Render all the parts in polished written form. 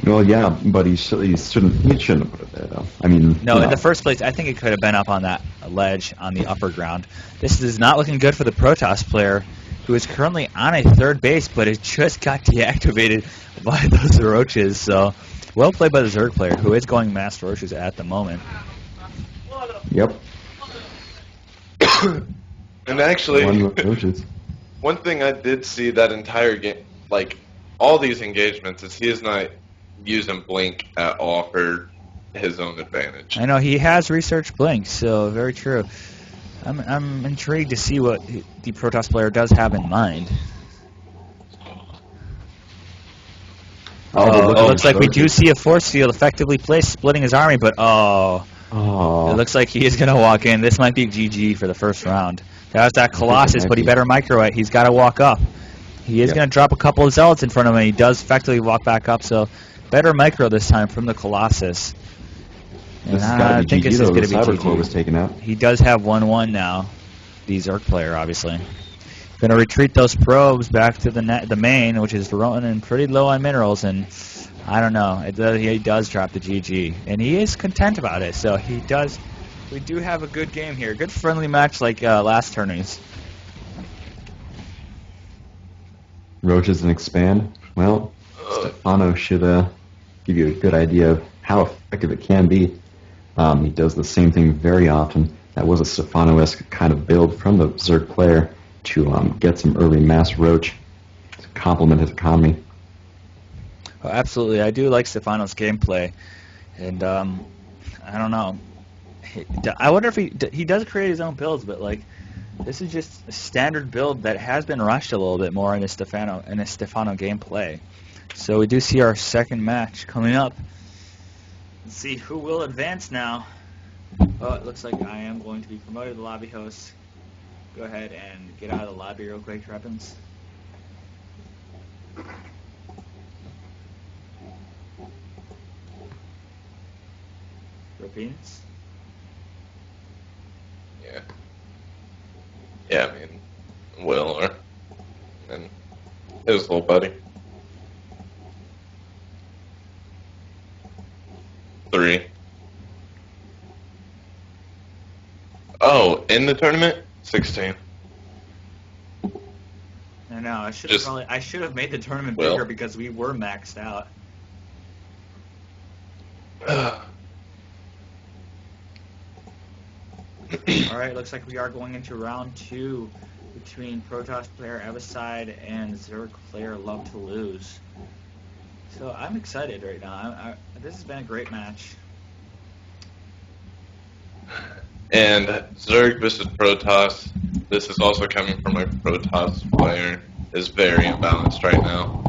Well, yeah, but he shouldn't have put it there though. I mean, No, in the first place, I think it could have been up on that ledge on the upper ground. This is not looking good for the Protoss player, who is currently on a third base, but it just got deactivated by those roaches. So, well played by the Zerg player, who is going mass roaches at the moment. Yep. And actually, Roaches. one thing I did see that entire game, like all these engagements, is he is not using Blink at all for his own advantage. I know he has researched Blink, so very true. I'm intrigued to see what the Protoss player does have in mind. It looks like we do see a force field effectively placed, splitting his army, but it looks like he is going to walk in. This might be GG for the first round. That was that Colossus, but he better micro it. He's got to walk up. He is going to drop a couple of Zealots in front of him, and he does effectively walk back up, so better micro this time from the Colossus. And I think this is going to be GG. Was taken out. He does have 1-1 now, the Zerg player, obviously. Going to retreat those probes back to the main, which is running pretty low on minerals, and I don't know. He does drop the GG, and he is content about it. So he does. We do have a good game here, good friendly match like last tourneys. Roaches and expand. Well, Stefano should give you a good idea of how effective it can be. He does the same thing very often. That was a Stefano-esque kind of build from the Zerg player to get some early mass roach to complement his economy. Oh, absolutely, I do like Stefano's gameplay, and I don't know. I wonder if he does create his own builds, but like this is just a standard build that has been rushed a little bit more in a Stefano gameplay. So we do see our second match coming up. Let's see who will advance now. Oh, it looks like I am going to be promoted to lobby host. Go ahead and get out of the lobby real quick, Treppins. Repeats? Yeah. Yeah, I mean, Will and his little buddy. 3. Oh, in the tournament? 16. I know. I should have made the tournament bigger because we were maxed out. All right, looks like we are going into round 2 between Protoss player Evicide and Zerg player Love to Lose. So I'm excited right now. This has been a great match. And Zerg versus Protoss, this is also coming from a Protoss player, is very imbalanced right now.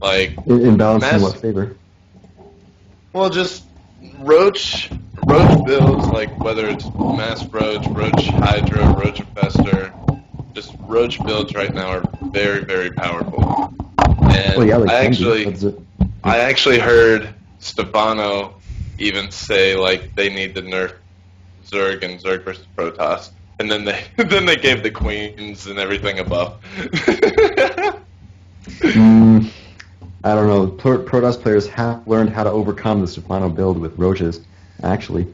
Imbalanced in what favor? Well, just Roach builds, like whether it's Mass Roach, Roach Hydra, Roach Infestor, just Roach builds right now are very, very powerful. And I actually heard Stefano even say like they need to nerf Zerg and Zerg versus Protoss, and then they gave the queens and everything a buff. I don't know. Protoss players have learned how to overcome the Stefano build with roaches. Actually,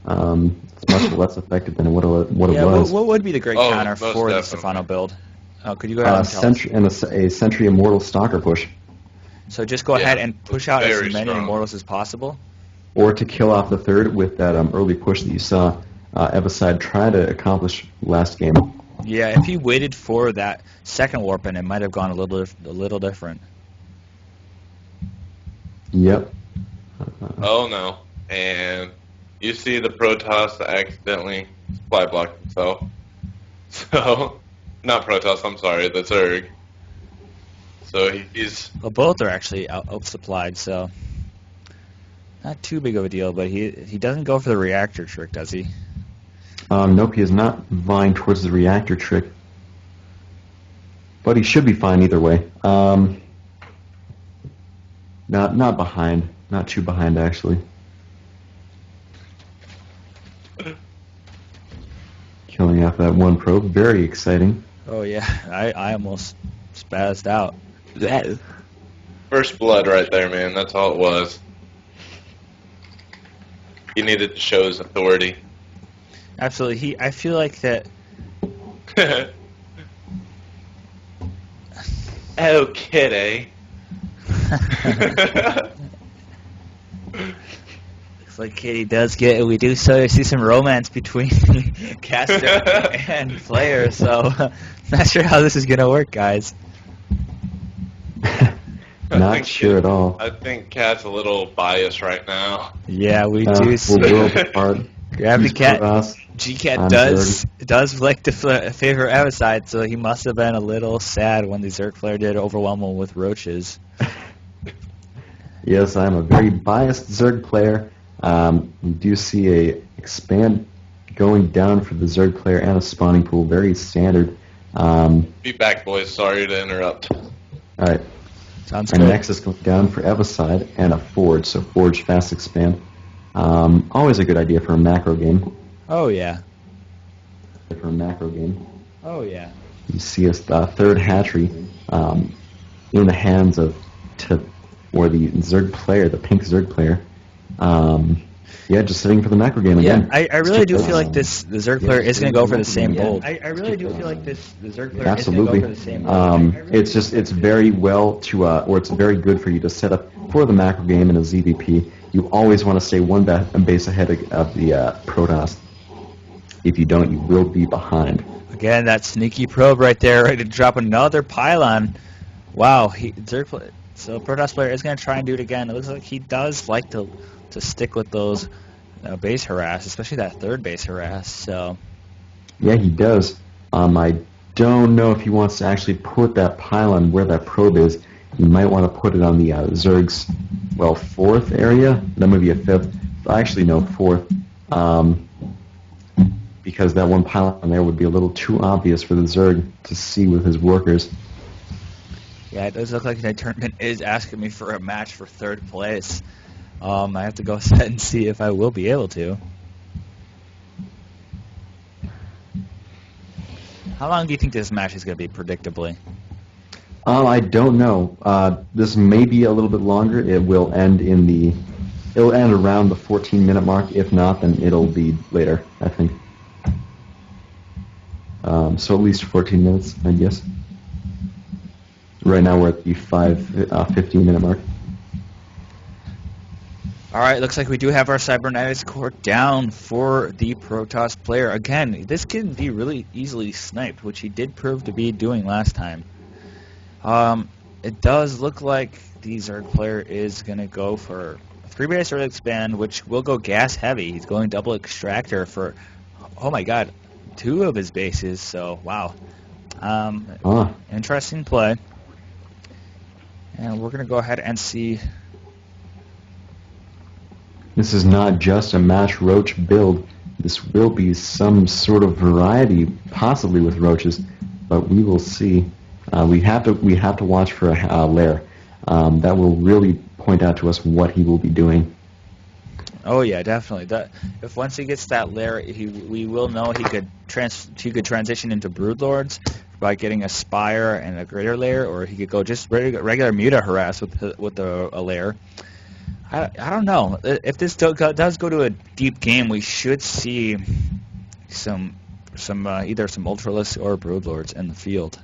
it's much less effective than what it was. What would be the great counter for the Stefano build? Could you go ahead and tell us? A Sentry Immortal Stalker push. So just go ahead and push out as many Immortals as possible? Or to kill off the third with that early push that you saw Evicide try to accomplish last game. Yeah, if he waited for that second warp in, it might have gone a little different. Yep. Oh no. And you see the Protoss accidentally supply block himself. So, not Protoss, I'm sorry, the Zerg. So he's... Well, both are actually out-supplied, so not too big of a deal, but he doesn't go for the reactor trick, does he? Nope, he is not vying towards the reactor trick. But he should be fine either way. Not behind. Not too behind, actually. Killing off that one probe. Very exciting. Oh, yeah. I almost spazzed out. First blood right there, man. That's all it was. He needed to show his authority. Absolutely. I feel like that. Oh, kitty. Looks like Katie does get. We do see some romance between caster and player. So not sure how this is gonna work, guys. Not sure at all. I think Cat's a little biased right now. Yeah, we do see. We'll world apart. Gravity He's Cat. Protoss. G-Cat I'm does like to favor Avocide, so he must have been a little sad when the Zerg player did overwhelm him with roaches. Yes, I'm a very biased Zerg player. We do see a expand going down for the Zerg player and a spawning pool, very standard. Be back, boys. Sorry to interrupt. All right. Sounds And good. Nexus going down for Evicide and a Forge, so Forge fast expand. Always a good idea for a macro game. Oh yeah. Oh yeah. You see a third hatchery in the hands of the Zerg player, the pink Zerg player. Yeah, just sitting for the macro game Yeah, again. I really do feel like the Zerg player is going to go for the same bolt. I really do feel like the Zerg player absolutely. It's very well to, or it's very good for you to set up for the macro game in a ZVP. You always want to stay one base ahead of the Protoss. If you don't, you will be behind. Again, that sneaky probe right there, ready to drop another pylon. Wow, so Protoss player is going to try and do it again. It looks like he does like to stick with those base harass, especially that third base harass. So yeah, he does. I don't know if he wants to actually put that pylon where that probe is. You might want to put it on the Zerg's, fourth area. That might be a fifth. Actually, no, fourth. Because that one pylon there would be a little too obvious for the Zerg to see with his workers. yeah, it does look like the tournament is asking me for a match for third place. I have to go ahead and see if I will be able to. How long do you think this match is going to be, predictably? I don't know. This may be a little bit longer. It will end it'll end around the 14-minute mark. If not, then it'll be later, I think. So at least 14 minutes, I guess. Right now we're at the 15-minute mark. All right, looks like we do have our cybernetics core down for the Protoss player. Again, this can be really easily sniped, which he did prove to be doing last time. It does look like the Zerg player is going to go for a 3-base early expand, which will go gas heavy. He's going double extractor for, oh my god, 2 of his bases, so wow. Interesting play. And we're going to go ahead and see. This is not just a match roach build. This will be some sort of variety, possibly with roaches, but we will see. We have to watch for a lair. That will really point out to us what he will be doing. Oh yeah, definitely. If once he gets that lair, we will know he could transition into Broodlords by getting a Spire and a Greater Lair, or he could go just regular Muta Harass with a lair. I don't know. If this does go to a deep game, we should see some either some Ultralisk or Broodlords in the field.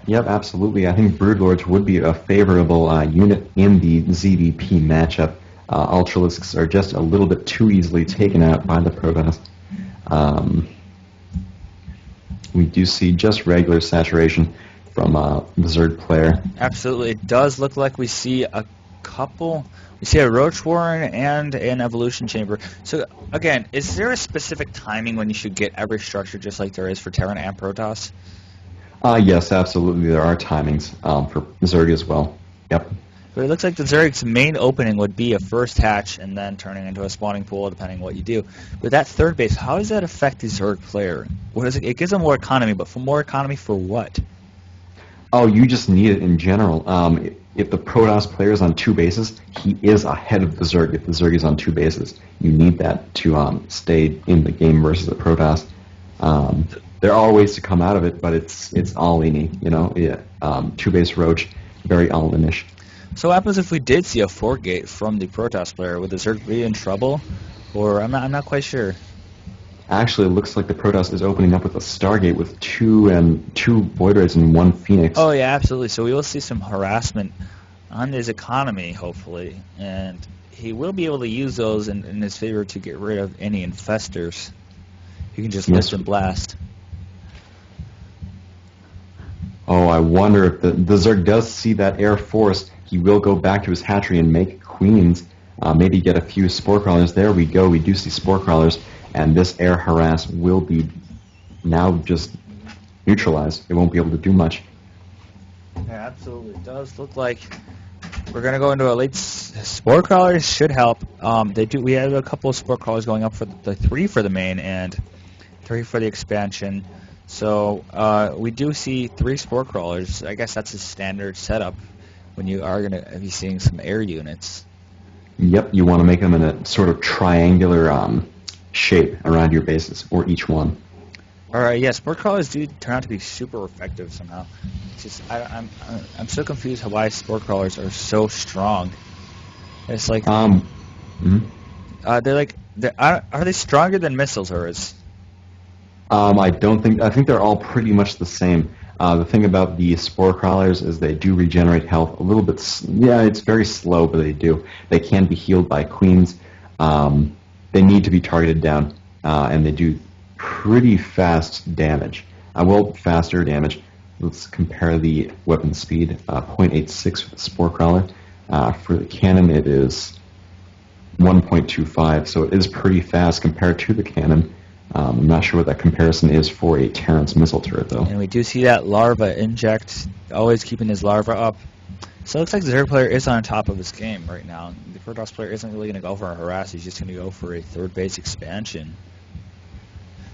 Yep, absolutely. I think Broodlords would be a favorable unit in the ZVP matchup. Ultralisks are just a little bit too easily taken out by the Protoss. We do see just regular saturation from the Zerg player. Absolutely. It does look like we see a couple. We see a Roach Warren and an Evolution Chamber. So, again, is there a specific timing when you should get every structure just like there is for Terran and Protoss? Yes, absolutely. There are timings for Zerg as well. Yep. But it looks like the Zerg's main opening would be a first hatch and then turning into a spawning pool, depending on what you do. With that third base, how does that affect the Zerg player? What is it? It gives them more economy, but for more economy for what? Oh, you just need it in general. If the Protoss player is on 2 bases, he is ahead of the Zerg. If the Zerg is on 2 bases, you need that to stay in the game versus the Protoss. There are ways to come out of it, but it's all-in-y, 2-base Roach, very all-in-ish. So what happens if we did see a 4-gate from the Protoss player? Would the Zerg be in trouble? Or I'm not quite sure. Actually, it looks like the Protoss is opening up with a Stargate with two Void Rays and one Phoenix. Oh yeah, absolutely. So we will see some harassment on his economy, hopefully, and he will be able to use those in his favor to get rid of any infestors. He can just lift and blast. Oh, I wonder if the Zerg does see that air force, he will go back to his hatchery and make queens. Maybe get a few spore crawlers. There we go. We do see spore crawlers, and this air harass will be now just neutralized. It won't be able to do much. Yeah, absolutely. It does look like we're gonna go into a late spore crawlers should help. They do. We have a couple of spore crawlers going up for the 3 for the main and 3 for the expansion. So we do see 3 spore crawlers. I guess that's a standard setup when you are gonna be seeing some air units. Yep, you want to make them in a sort of triangular shape around your bases, or each one. All right, yeah, spore crawlers do turn out to be super effective somehow. It's just I'm so confused why spore crawlers are so strong. It's like are they stronger than missiles, or is? I think they're all pretty much the same. The thing about the spore crawlers is they do regenerate health a little bit. Yeah, it's very slow, but they do. They can be healed by queens. They need to be targeted down, and they do pretty fast damage. Faster damage. Let's compare the weapon speed. 0.86 for the spore crawler. For the cannon, it is 1.25, so it is pretty fast compared to the cannon. I'm not sure what that comparison is for a Terrence missile turret, though. And we do see that larva inject, always keeping his larva up. So it looks like the Zerg player is on top of his game right now. The Protoss player isn't really going to go for a harass, he's just going to go for a 3rd base expansion.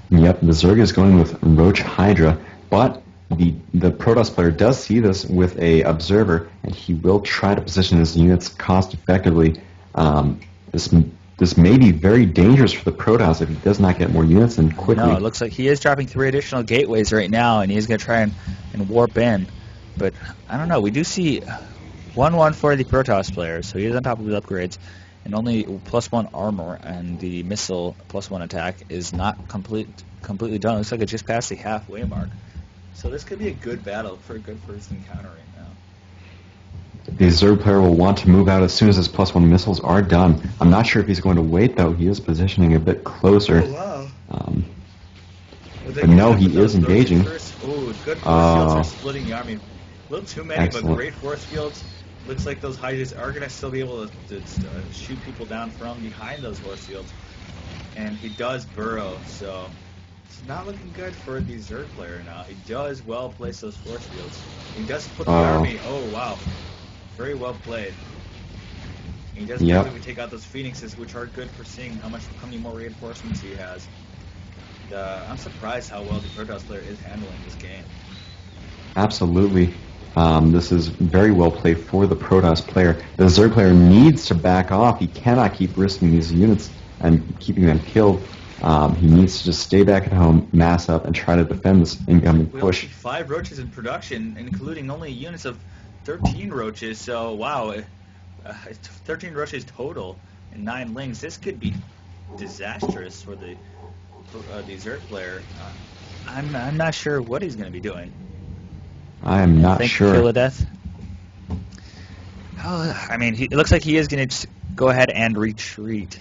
Yep, the Zerg is going with Roach Hydra, but the Protoss player does see this with a observer, and he will try to position his units cost effectively. This may be very dangerous for the Protoss if he does not get more units in quickly. No, it looks like he is dropping 3 additional gateways right now, and he's going to try and warp in. But I don't know. We do see 1-1 for the Protoss player, so he is on top of his upgrades, and only +1 armor, and the missile +1 attack is not completely done. It looks like it just passed the halfway mark. So this could be a good battle for a good first encounter right now. The Zerg player will want to move out as soon as his +1 missiles are done. I'm not sure if he's going to wait, though. He is positioning a bit closer. Oh, wow. But no, he is engaging. Oh, good force fields are splitting the army. A little too many, Excellent. but great force fields. Looks like those Hydras are going to still be able to shoot people down from behind those force fields. And he does burrow, so it's not looking good for the Zerg player now. He does well place those force fields. He does put the army. Oh, wow. Very well played. He does basically take out those Phoenixes, which are good for seeing how many more reinforcements he has. I'm surprised how well the Protoss player is handling this game. Absolutely. This is very well played for the Protoss player. The Zerg player needs to back off. He cannot keep risking these units and keeping them killed. He needs to just stay back at home, mass up, and try to defend this incoming push. We only see 5 roaches in production, including only units of 13 roaches, so wow, 13 roaches total and 9 lings. This could be disastrous for the Zerg player. I'm not sure what he's going to be doing. I am not sure. Kill a death. Oh, I mean, it looks like he is going to go ahead and retreat.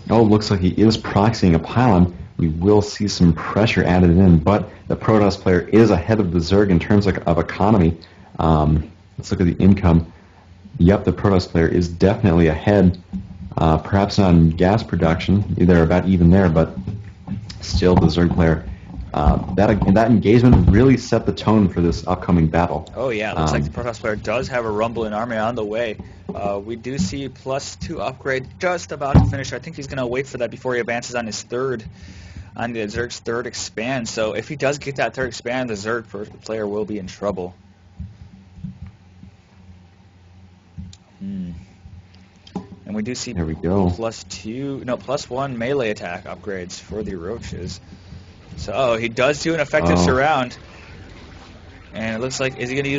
Oh, looks like he is proxying a pylon. We will see some pressure added in, but the Protoss player is ahead of the Zerg in terms of economy. Let's look at the income. Yep, the Protoss player is definitely ahead. Perhaps not on gas production. They're about even there, but still the Zerg player. That engagement really set the tone for this upcoming battle. Oh yeah, it looks like the Protoss player does have a rumble in army on the way. We do see +2 upgrade just about to finish. I think he's going to wait for that before he advances on his on the Zerg's 3rd expand. So if he does get that 3rd expand, the Zerg player will be in trouble. And we do see there we go. +1 melee attack upgrades for the roaches. So he does do an effective surround. And it looks like, is he going to use